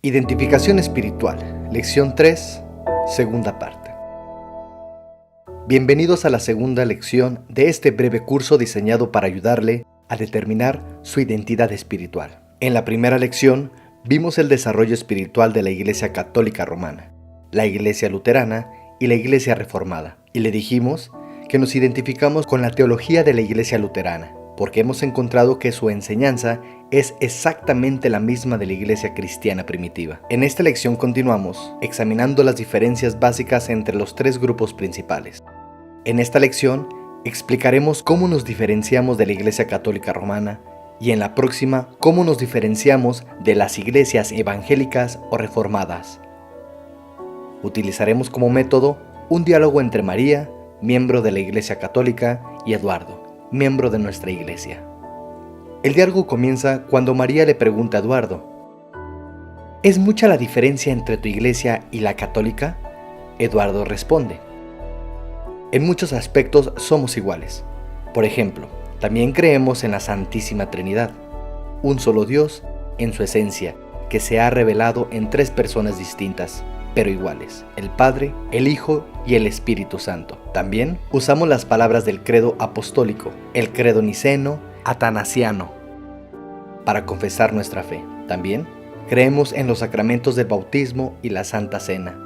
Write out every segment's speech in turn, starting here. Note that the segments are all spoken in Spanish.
Identificación espiritual, lección 3, segunda parte. Bienvenidos a la segunda lección de este breve curso diseñado para ayudarle a determinar su identidad espiritual. En la primera lección vimos el desarrollo espiritual de la Iglesia Católica Romana, la Iglesia Luterana y la Iglesia Reformada, y le dijimos que nos identificamos con la teología de la Iglesia Luterana, porque hemos encontrado que su enseñanza es exactamente la misma de la Iglesia cristiana primitiva. En esta lección continuamos examinando las diferencias básicas entre los tres grupos principales. En esta lección explicaremos cómo nos diferenciamos de la Iglesia Católica Romana y en la próxima cómo nos diferenciamos de las iglesias evangélicas o reformadas. Utilizaremos como método un diálogo entre María, miembro de la Iglesia Católica, y Eduardo, miembro de nuestra iglesia. El diálogo comienza cuando María le pregunta a Eduardo: ¿es mucha la diferencia entre tu iglesia y la católica? Eduardo responde: en muchos aspectos somos iguales. Por ejemplo, también creemos en la Santísima Trinidad, un solo Dios en su esencia, que se ha revelado en tres personas distintas, pero iguales: el Padre, el Hijo y el Espíritu Santo. También usamos las palabras del credo apostólico, el credo niceno, atanasiano, para confesar nuestra fe. También creemos en los sacramentos del bautismo y la Santa Cena.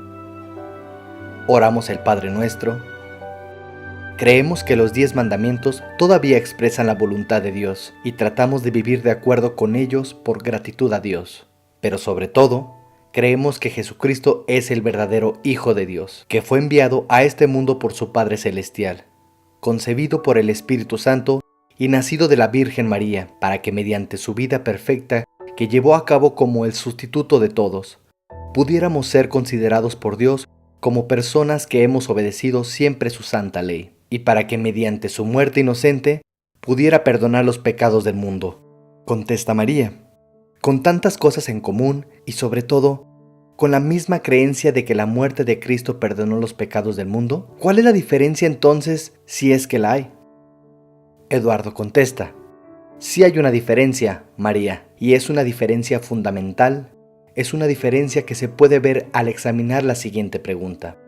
Oramos el Padre Nuestro. Creemos que los 10 mandamientos todavía expresan la voluntad de Dios y tratamos de vivir de acuerdo con ellos por gratitud a Dios. Pero sobre todo, creemos que Jesucristo es el verdadero Hijo de Dios, que fue enviado a este mundo por su Padre Celestial, concebido por el Espíritu Santo y nacido de la Virgen María, para que mediante su vida perfecta, que llevó a cabo como el sustituto de todos, pudiéramos ser considerados por Dios como personas que hemos obedecido siempre su santa ley, y para que mediante su muerte inocente pudiera perdonar los pecados del mundo. Contesta María: con tantas cosas en común y sobre todo, con la misma creencia de que la muerte de Cristo perdonó los pecados del mundo, ¿cuál es la diferencia entonces si es que la hay? Eduardo contesta: sí hay una diferencia, María, y es una diferencia fundamental. Es una diferencia que se puede ver al examinar la siguiente pregunta: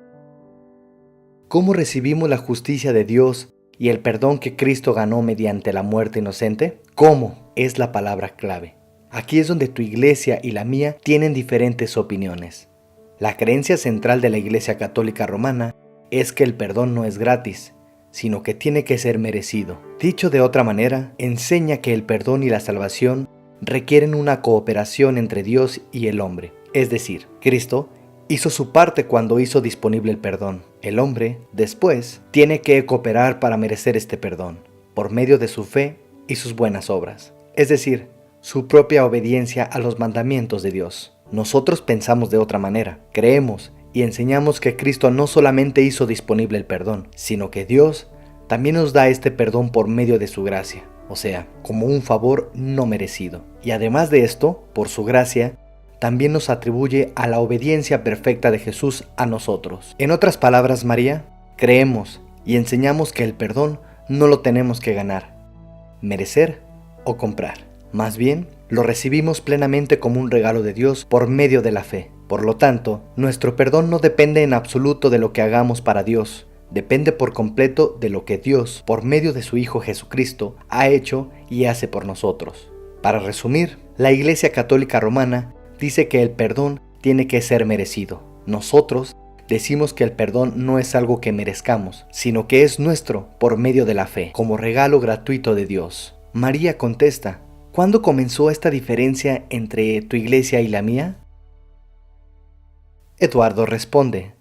¿cómo recibimos la justicia de Dios y el perdón que Cristo ganó mediante la muerte inocente? ¿Cómo? Es la palabra clave. Aquí es donde tu iglesia y la mía tienen diferentes opiniones. La creencia central de la Iglesia Católica Romana es que el perdón no es gratis, sino que tiene que ser merecido. Dicho de otra manera, enseña que el perdón y la salvación requieren una cooperación entre Dios y el hombre. Es decir, Cristo hizo su parte cuando hizo disponible el perdón. El hombre, después, tiene que cooperar para merecer este perdón, por medio de su fe y sus buenas obras. Es decir, su propia obediencia a los mandamientos de Dios. Nosotros pensamos de otra manera. Creemos y enseñamos que Cristo no solamente hizo disponible el perdón, sino que Dios también nos da este perdón por medio de su gracia, o sea, como un favor no merecido. Y además de esto, por su gracia, también nos atribuye a la obediencia perfecta de Jesús a nosotros. En otras palabras, María, creemos y enseñamos que el perdón no lo tenemos que ganar, merecer o comprar. Más bien, lo recibimos plenamente como un regalo de Dios por medio de la fe. Por lo tanto, nuestro perdón no depende en absoluto de lo que hagamos para Dios. Depende por completo de lo que Dios, por medio de su Hijo Jesucristo, ha hecho y hace por nosotros. Para resumir, la Iglesia Católica Romana dice que el perdón tiene que ser merecido. Nosotros decimos que el perdón no es algo que merezcamos, sino que es nuestro por medio de la fe, como regalo gratuito de Dios. María contesta: ¿cuándo comenzó esta diferencia entre tu iglesia y la mía? Eduardo responde: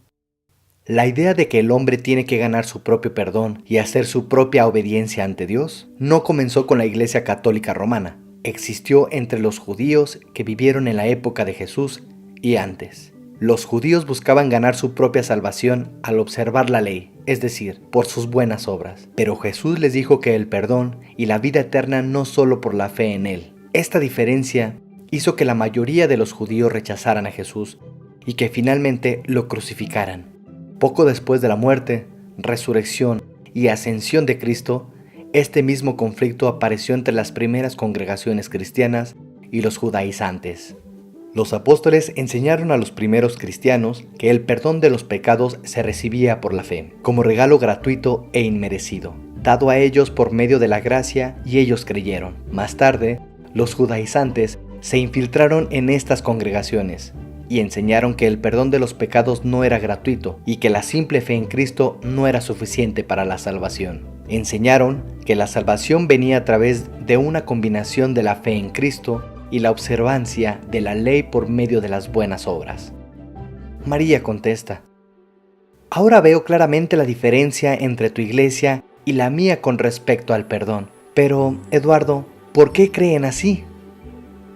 la idea de que el hombre tiene que ganar su propio perdón y hacer su propia obediencia ante Dios no comenzó con la Iglesia Católica Romana. Existió entre los judíos que vivieron en la época de Jesús y antes. Los judíos buscaban ganar su propia salvación al observar la ley, es decir, por sus buenas obras. Pero Jesús les dijo que el perdón y la vida eterna no solo por la fe en Él. Esta diferencia hizo que la mayoría de los judíos rechazaran a Jesús y que finalmente lo crucificaran. Poco después de la muerte, resurrección y ascensión de Cristo, este mismo conflicto apareció entre las primeras congregaciones cristianas y los judaizantes. Los apóstoles enseñaron a los primeros cristianos que el perdón de los pecados se recibía por la fe, como regalo gratuito e inmerecido, dado a ellos por medio de la gracia, y ellos creyeron. Más tarde, los judaizantes se infiltraron en estas congregaciones y enseñaron que el perdón de los pecados no era gratuito y que la simple fe en Cristo no era suficiente para la salvación. Enseñaron que la salvación venía a través de una combinación de la fe en Cristo y la observancia de la ley por medio de las buenas obras. María contesta: ahora veo claramente la diferencia entre tu iglesia y la mía con respecto al perdón. Pero, Eduardo, ¿por qué creen así?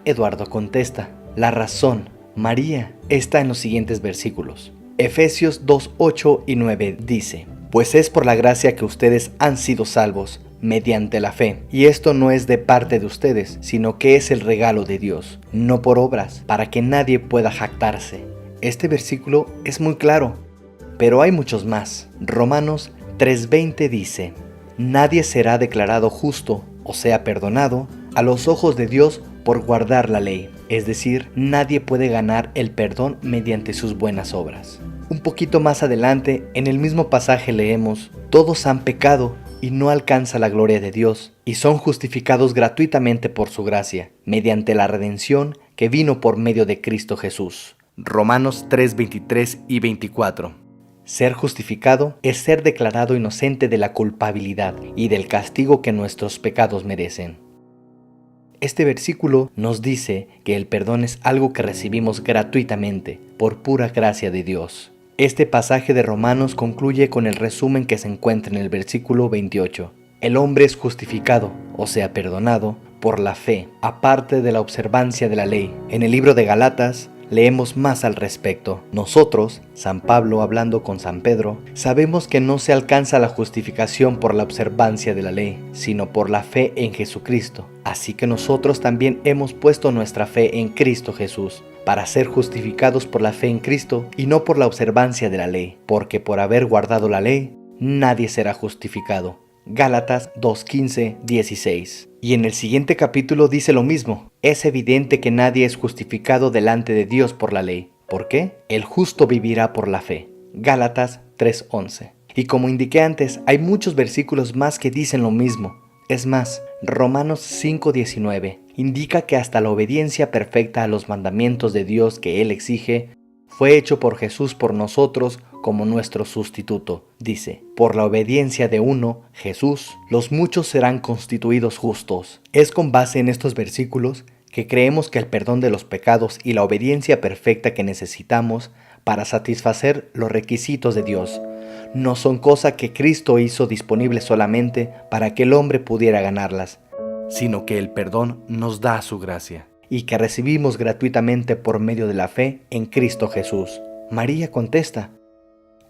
Eduardo contesta: la razón, María, está en los siguientes versículos. Efesios 2, 8 y 9 dice: pues es por la gracia que ustedes han sido salvos, mediante la fe, y esto no es de parte de ustedes, sino que es el regalo de Dios, no por obras, para que nadie pueda jactarse. Este versículo es muy claro, pero hay muchos más. Romanos 3:20 dice: nadie será declarado justo, o sea perdonado, a los ojos de Dios por guardar la ley. Es decir, nadie puede ganar el perdón mediante sus buenas obras. Un poquito más adelante, en el mismo pasaje leemos: todos han pecado y no alcanza la gloria de Dios, y son justificados gratuitamente por su gracia, mediante la redención que vino por medio de Cristo Jesús. Romanos 3:23 y 24. Ser justificado es ser declarado inocente de la culpabilidad y del castigo que nuestros pecados merecen. Este versículo nos dice que el perdón es algo que recibimos gratuitamente, por pura gracia de Dios. Este pasaje de Romanos concluye con el resumen que se encuentra en el versículo 28. El hombre es justificado, o sea perdonado, por la fe, aparte de la observancia de la ley. En el libro de Galatas leemos más al respecto. Nosotros, San Pablo hablando con San Pedro, sabemos que no se alcanza la justificación por la observancia de la ley, sino por la fe en Jesucristo. Así que nosotros también hemos puesto nuestra fe en Cristo Jesús, para ser justificados por la fe en Cristo y no por la observancia de la ley, porque por haber guardado la ley, nadie será justificado. Gálatas 2:15, 16. Y en el siguiente capítulo dice lo mismo: es evidente que nadie es justificado delante de Dios por la ley. ¿Por qué? El justo vivirá por la fe. Gálatas 3:11. Y como indiqué antes, hay muchos versículos más que dicen lo mismo. Es más, Romanos 5:19 indica que hasta la obediencia perfecta a los mandamientos de Dios que Él exige, fue hecho por Jesús por nosotros como nuestro sustituto. Dice: por la obediencia de uno, Jesús, los muchos serán constituidos justos. Es con base en estos versículos que creemos que el perdón de los pecados y la obediencia perfecta que necesitamos para satisfacer los requisitos de Dios no son cosa que Cristo hizo disponible solamente para que el hombre pudiera ganarlas, sino que el perdón nos da su gracia y que recibimos gratuitamente por medio de la fe en Cristo Jesús. María contesta: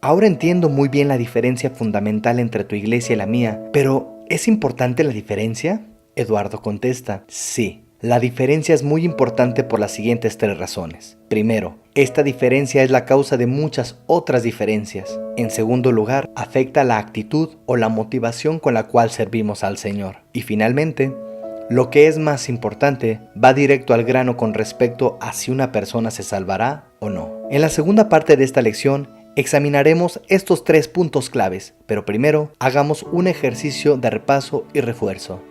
ahora entiendo muy bien la diferencia fundamental entre tu iglesia y la mía, pero ¿es importante la diferencia? Eduardo contesta: sí. La diferencia es muy importante por las siguientes 3 razones. Primero, esta diferencia es la causa de muchas otras diferencias. En segundo lugar, afecta la actitud o la motivación con la cual servimos al Señor. Y finalmente, lo que es más importante, va directo al grano con respecto a si una persona se salvará o no. En la segunda parte de esta lección, examinaremos estos 3 puntos claves, pero primero hagamos un ejercicio de repaso y refuerzo.